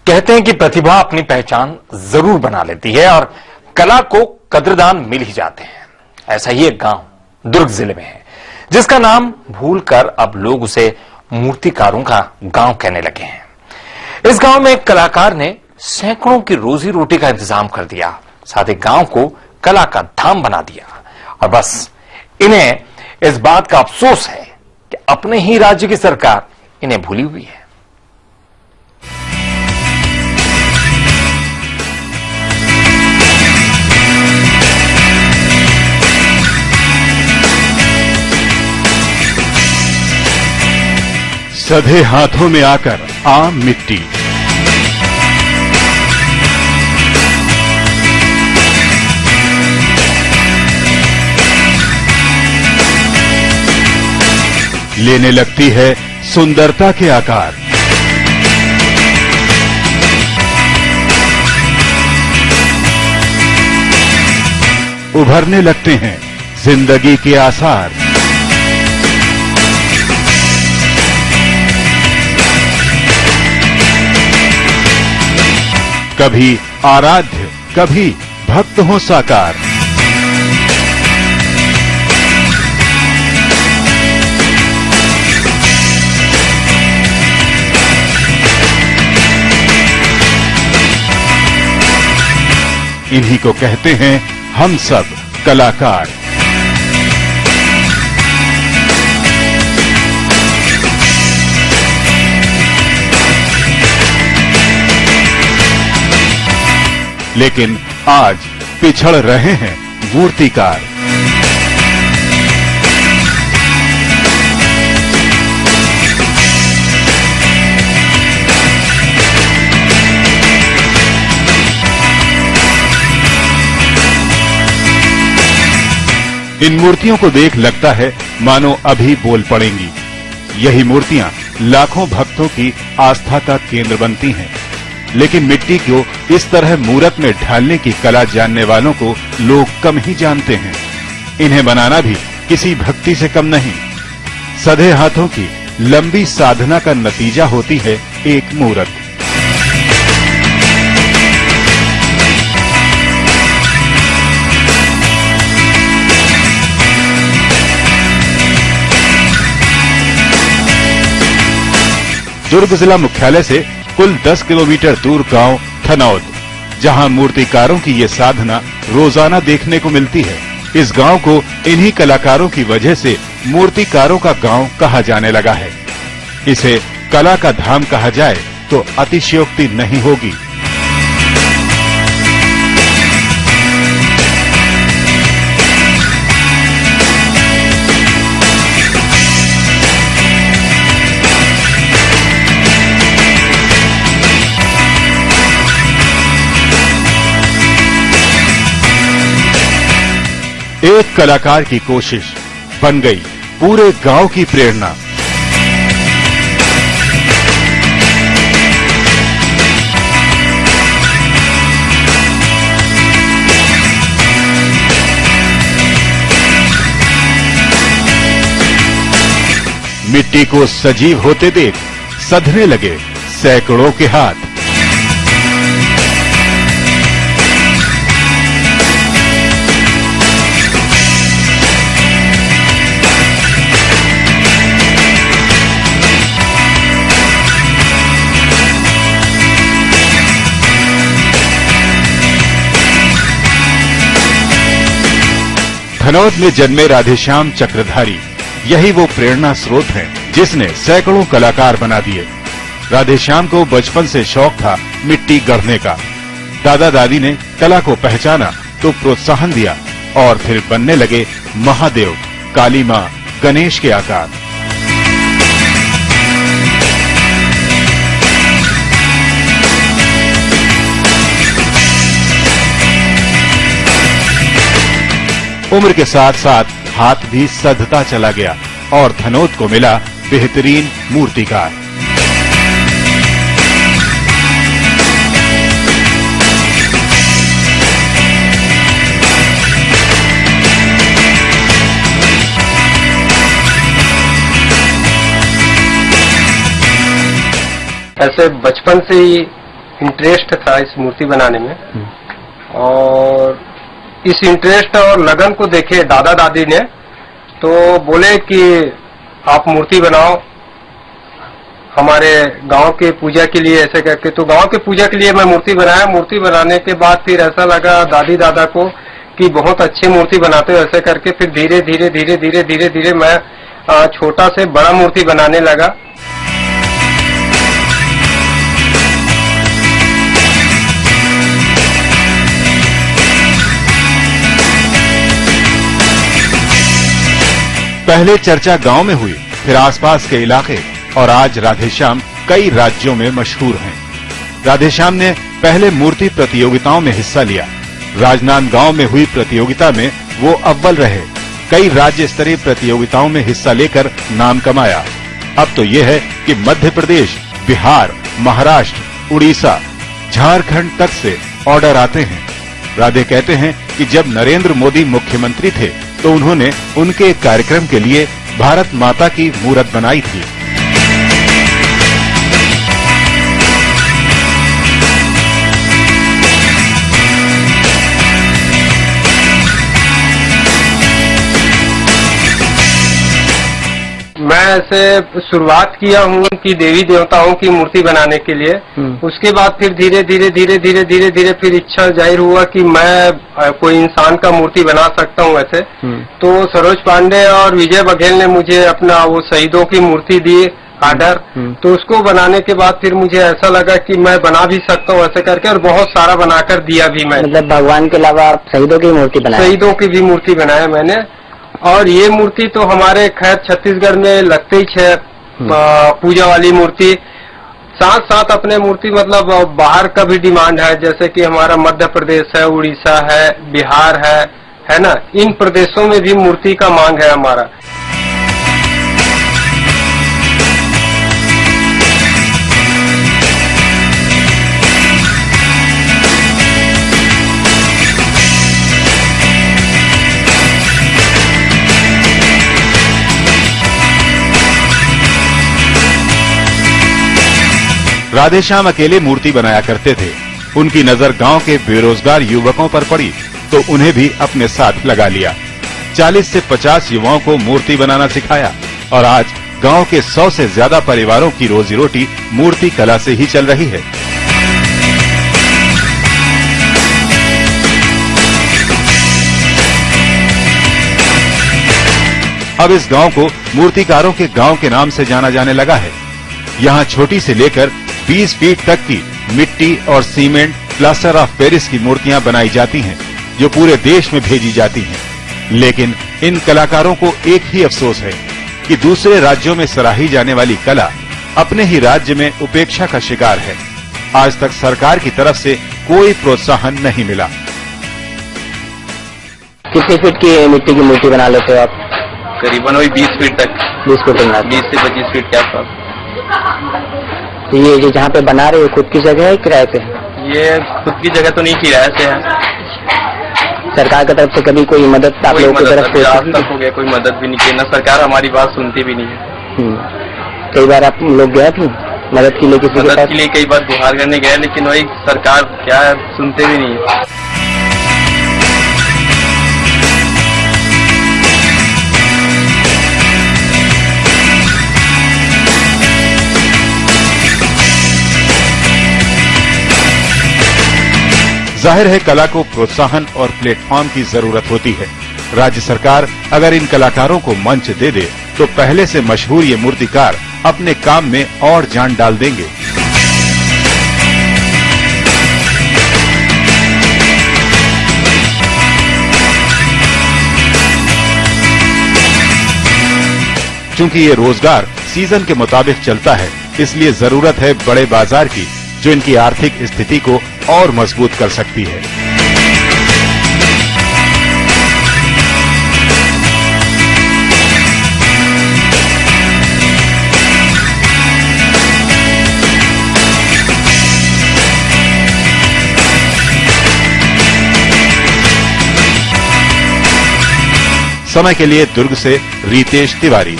कहते हैं कि प्रतिभा अपनी पहचान जरूर बना लेती है और कला को कद्रदान मिल ही जाते हैं। ऐसा ही एक गांव दुर्ग जिले में है, जिसका नाम भूलकर अब लोग उसे मूर्तिकारों का गांव कहने लगे हैं। इस गांव में एक कलाकार ने सैकड़ों की रोजी रोटी का इंतजाम कर दिया, साथ ही गांव को कला का धाम बना दिया। और बस इन्हें इस बात का अफसोस है कि अपने ही राज्य की सरकार इन्हें भूली हुई है। सधे हाथों में आकर आम मिट्टी, लेने लगती है सुंदरता के आकार। उभरने लगते हैं जिंदगी के आसार। कभी आराध्य, कभी भक्त हो साकार। इन्हीं को कहते हैं हम सब कलाकार। लेकिन आज पिछड़ रहे हैं मूर्तिकार। इन मूर्तियों को देख लगता है मानो अभी बोल पड़ेंगी। यही मूर्तियां लाखों भक्तों की आस्था का केंद्र बनती हैं। लेकिन मिट्टी को इस तरह मूरत में ढालने की कला जानने वालों को लोग कम ही जानते हैं। इन्हें बनाना भी किसी भक्ति से कम नहीं। सधे हाथों की लंबी साधना का नतीजा होती है एक मूरत। दुर्ग जिला मुख्यालय से कुल 10 किलोमीटर दूर गांव थनौद, जहां मूर्तिकारों की ये साधना रोजाना देखने को मिलती है। इस गांव को इन्हीं कलाकारों की वजह से मूर्तिकारों का गांव कहा जाने लगा है। इसे कला का धाम कहा जाए तो अतिशयोक्ति नहीं होगी। एक कलाकार की कोशिश बन गई पूरे गांव की प्रेरणा। मिट्टी को सजीव होते देख सधने लगे सैकड़ों के हाथ। धनौद में जन्मे राधेश्याम चक्रधारी यही वो प्रेरणा स्रोत हैं जिसने सैकड़ों कलाकार बना दिए। राधेश्याम को बचपन से शौक था मिट्टी गढ़ने का। दादा दादी ने कला को पहचाना तो प्रोत्साहन दिया और फिर बनने लगे महादेव, काली मां, गणेश के आकार। उम्र के साथ साथ हाथ भी सधता चला गया और धनौद को मिला बेहतरीन मूर्तिकार। ऐसे बचपन से ही इंटरेस्ट था इस मूर्ति बनाने में, और इस इंटरेस्ट और लगन को देखे दादा दादी ने, तो बोले कि आप मूर्ति बनाओ हमारे गांव के पूजा के लिए, ऐसे करके। तो गांव के पूजा के लिए मैं मूर्ति बनाया। मूर्ति बनाने के बाद फिर ऐसा लगा दादी दादा को कि बहुत अच्छी मूर्ति बनाते हो, ऐसे करके फिर धीरे धीरे धीरे धीरे धीरे धीरे मैं छोटा से बड़ा मूर्ति बनाने लगा। पहले चर्चा गांव में हुई, फिर आसपास के इलाके, और आज राधेश्याम कई राज्यों में मशहूर हैं। राधेश्याम ने पहले मूर्ति प्रतियोगिताओं में हिस्सा लिया। राजनांदगांव में हुई प्रतियोगिता में वो अव्वल रहे। कई राज्य स्तरीय प्रतियोगिताओं में हिस्सा लेकर नाम कमाया। अब तो ये है कि मध्य प्रदेश, बिहार, महाराष्ट्र, उड़ीसा, झारखंड तक से ऑर्डर आते हैं। राधे कहते हैं कि जब नरेंद्र मोदी मुख्यमंत्री थे तो उन्होंने उनके कार्यक्रम के लिए भारत माता की मूर्त बनाई थी। मैं ऐसे शुरुआत किया हूँ कि देवी देवताओं की मूर्ति बनाने के लिए। उसके बाद फिर धीरे धीरे धीरे धीरे धीरे धीरे फिर इच्छा जाहिर हुआ कि मैं कोई इंसान का मूर्ति बना सकता हूँ ऐसे। तो सरोज पांडे और विजय बघेल ने मुझे अपना वो शहीदों की मूर्ति दी आर्डर। तो उसको बनाने के बाद फिर मुझे ऐसा लगा कि मैं बना भी सकता हूँ ऐसे करके, और बहुत सारा बनाकर दिया भी मैं। मतलब भगवान के अलावा आप शहीदों की मूर्ति बनाई? शहीदों की भी मूर्ति बनाया मैंने। और ये मूर्ति तो हमारे खैर छत्तीसगढ़ में लगते ही है पूजा वाली मूर्ति। साथ साथ अपने मूर्ति मतलब बाहर का भी डिमांड है, जैसे कि हमारा मध्य प्रदेश है, उड़ीसा है, बिहार है ना, इन प्रदेशों में भी मूर्ति का मांग है हमारा। राधेश्याम अकेले मूर्ति बनाया करते थे। उनकी नजर गांव के बेरोजगार युवकों पर पड़ी तो उन्हें भी अपने साथ लगा लिया। 40 से 50 युवाओं को मूर्ति बनाना सिखाया और आज गांव के 100 से ज्यादा परिवारों की रोजी रोटी मूर्ति कला से ही चल रही है। अब इस गांव को मूर्तिकारों के गांव के नाम से जाना जाने लगा है। यहाँ छोटी से लेकर 20 फीट तक की मिट्टी और सीमेंट, प्लास्टर ऑफ पेरिस की मूर्तियां बनाई जाती हैं, जो पूरे देश में भेजी जाती हैं। लेकिन इन कलाकारों को एक ही अफसोस है कि दूसरे राज्यों में सराही जाने वाली कला अपने ही राज्य में उपेक्षा का शिकार है। आज तक सरकार की तरफ से कोई प्रोत्साहन नहीं मिला। कितने फीट की मिट्टी की मूर्ति बना लेते हो आप? करीबन वही 20 फीट तक। 20 फीट तक? 20 से 25 फीट के आसपास। तो ये जो जहाँ पे बना रहे हो खुद की जगह है किराए पे? ये खुद की जगह तो नहीं, किराए से है। सरकार की तरफ से कभी कोई मदद आप लोगों की तरफ से? आज तक हो गया कोई मदद भी नहीं की ना, सरकार हमारी बात सुनती भी नहीं है। कई बार आप लोग गए थे मदद के लिए किसी के पास? मदद के लिए कई बार गुहार करने गए, लेकिन वही सरकार क्या है, सुनते भी नहीं है। जाहिर है कला को प्रोत्साहन और प्लेटफॉर्म की जरूरत होती है। राज्य सरकार अगर इन कलाकारों को मंच दे दे तो पहले से मशहूर ये मूर्तिकार अपने काम में और जान डाल देंगे। चूंकि ये रोजगार सीजन के मुताबिक चलता है, इसलिए जरूरत है बड़े बाजार की, जो इनकी आर्थिक स्थिति को और मजबूत कर सकती है। समय के लिए दुर्ग से रितेश तिवारी।